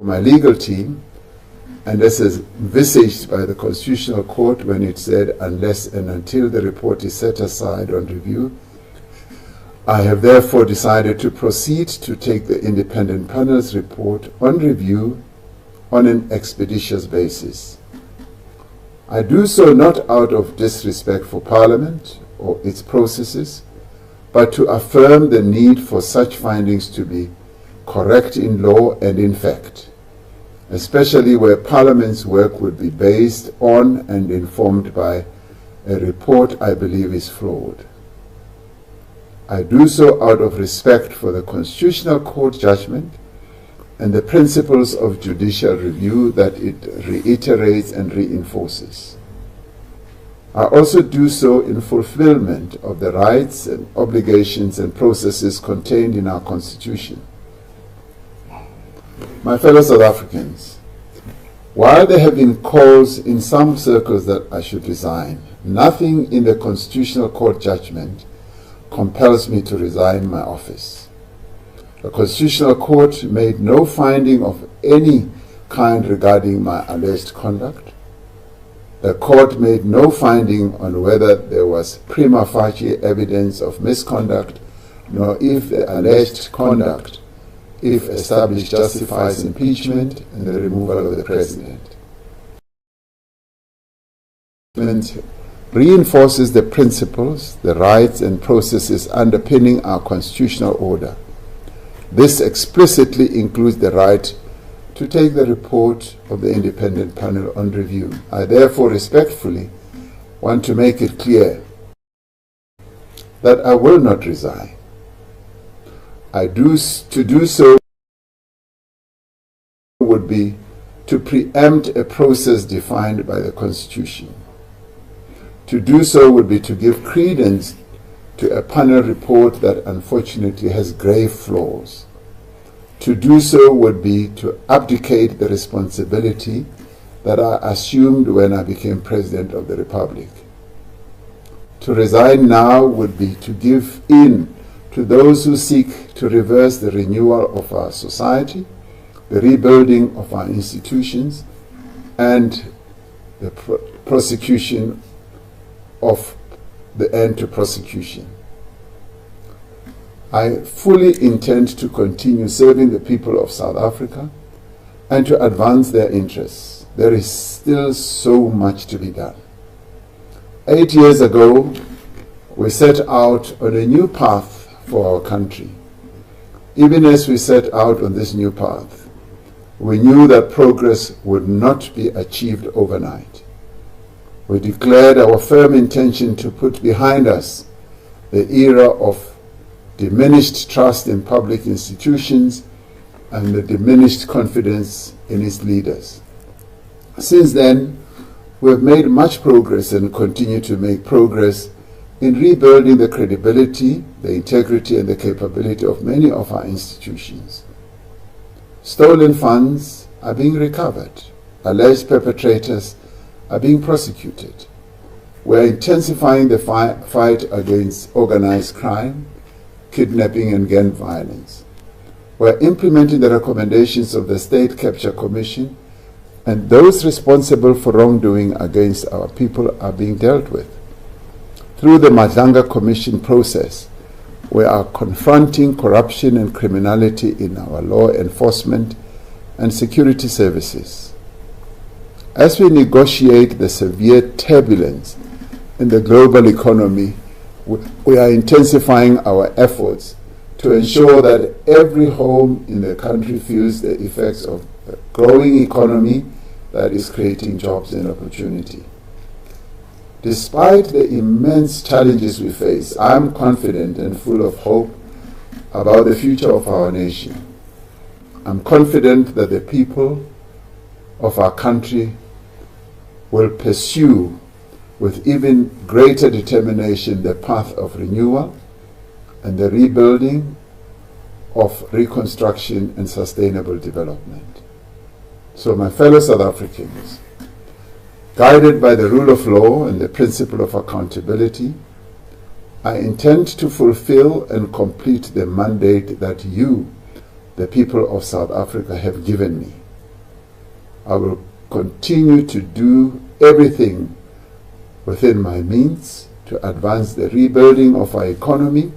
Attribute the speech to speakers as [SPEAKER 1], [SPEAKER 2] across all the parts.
[SPEAKER 1] my legal team, and this is envisaged by the Constitutional Court when it said, unless and until the report is set aside on review, I have therefore decided to proceed to take the independent panel's report on review on an expeditious basis. I do so not out of disrespect for Parliament or its processes, but to affirm the need for such findings to be correct in law and in fact, especially where Parliament's work would be based on and informed by a report I believe is flawed. I do so out of respect for the Constitutional Court judgment and the principles of judicial review that it reiterates and reinforces. I also do so in fulfillment of the rights and obligations and processes contained in our Constitution. My fellow South Africans, while there have been calls in some circles that I should resign, nothing in the Constitutional Court judgment compels me to resign my office. The Constitutional Court made no finding of any kind regarding my alleged conduct. The Court made no finding on whether there was prima facie evidence of misconduct, nor if the alleged conduct, if established, justifies impeachment and the removal of the President. It reinforces the principles, the rights and processes underpinning our constitutional order. This explicitly includes the right to take the report of the independent panel on review. I therefore respectfully want to make it clear that I will not resign. To do so would be to preempt a process defined by the Constitution. To do so would be to give credence to a panel report that unfortunately has grave flaws. To do so would be to abdicate the responsibility that I assumed when I became President of the Republic. To resign now would be to give in to those who seek to reverse the renewal of our society, the rebuilding of our institutions, and the prosecution of the end to prosecution. I fully intend to continue serving the people of South Africa and to advance their interests. There is still so much to be done. 8 years ago, we set out on a new path for our country. Even as we set out on this new path, we knew that progress would not be achieved overnight. We declared our firm intention to put behind us the era of diminished trust in public institutions and the diminished confidence in its leaders. Since then, we have made much progress and continue to make progress in rebuilding the credibility, the integrity, and the capability of many of our institutions. Stolen funds are being recovered. Alleged perpetrators are being prosecuted. We are intensifying the fight against organized crime, kidnapping, and gang violence. We are implementing the recommendations of the State Capture Commission, and those responsible for wrongdoing against our people are being dealt with. Through the Madlanga Commission process, we are confronting corruption and criminality in our law enforcement and security services. As we negotiate the severe turbulence in the global economy, we are intensifying our efforts to ensure that every home in the country feels the effects of a growing economy that is creating jobs and opportunity. Despite the immense challenges we face, I am confident and full of hope about the future of our nation. I'm confident that the people of our country will pursue with even greater determination the path of renewal and the rebuilding of reconstruction and sustainable development. So, my fellow South Africans, guided by the rule of law and the principle of accountability, I intend to fulfill and complete the mandate that you, the people of South Africa, have given me. I will continue to do everything within my means to advance the rebuilding of our economy,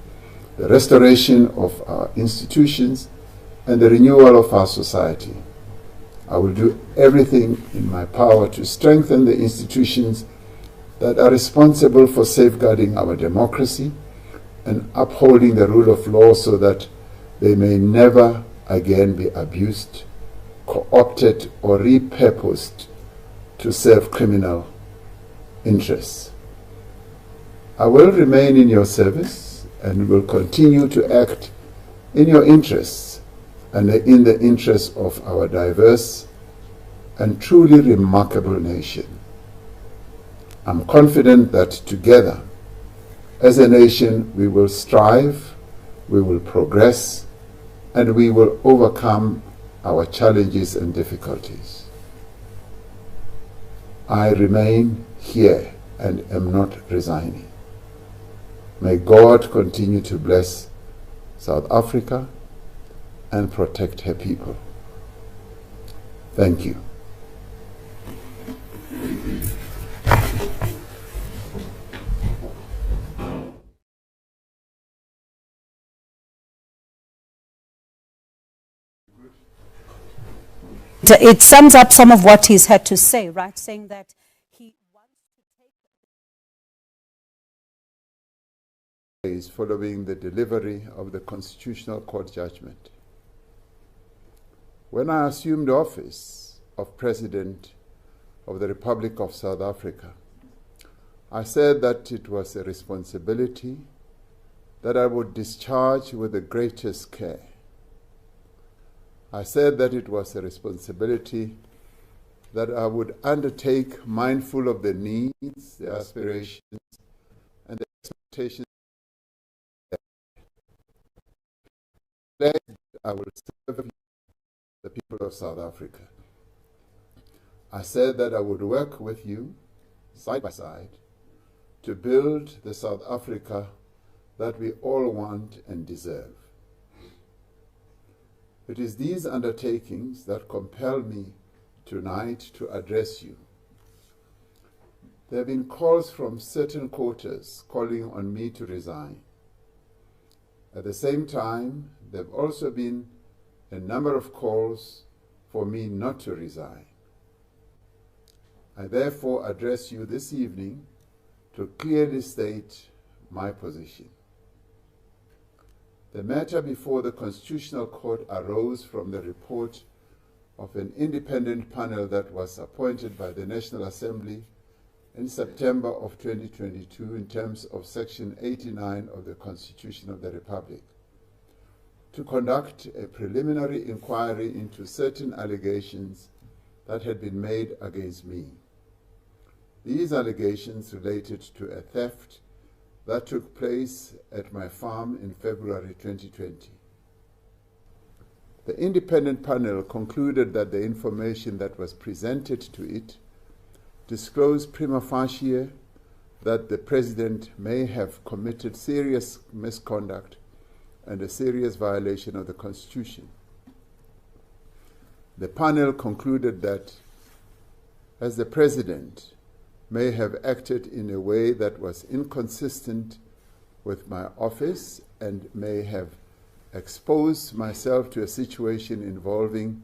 [SPEAKER 1] the restoration of our institutions, and the renewal of our society. I will do everything in my power to strengthen the institutions that are responsible for safeguarding our democracy and upholding the rule of law so that they may never again be abused, co-opted, or repurposed to serve criminal interests. I will remain in your service and will continue to act in your interests and in the interests of our diverse and truly remarkable nation. I'm confident that together, as a nation, we will strive, we will progress, and we will overcome our challenges and difficulties. I remain here and am not resigning. May God continue to bless South Africa and protect her people. Thank you.
[SPEAKER 2] It sums up some of what he's had to say, right? Saying that he wants to take...
[SPEAKER 1] Following the delivery of the Constitutional Court judgment. When I assumed office of President of the Republic of South Africa, I said that it was a responsibility that I would discharge with the greatest care. I said that it was a responsibility that I would undertake mindful of the needs, the aspirations, and the expectations. I will serve the people of South Africa. I said that I would work with you, side by side, to build the South Africa that we all want and deserve. It is these undertakings that compel me tonight to address you. There have been calls from certain quarters calling on me to resign. At the same time, there have also been a number of calls for me not to resign. I therefore address you this evening to clearly state my position. The matter before the Constitutional Court arose from the report of an independent panel that was appointed by the National Assembly in September of 2022 in terms of Section 89 of the Constitution of the Republic, to conduct a preliminary inquiry into certain allegations that had been made against me. These allegations related to a theft that took place at my farm in February 2020. The independent panel concluded that the information that was presented to it disclosed prima facie that the President may have committed serious misconduct and a serious violation of the Constitution. The panel concluded that as the President may have acted in a way that was inconsistent with my office and may have exposed myself to a situation involving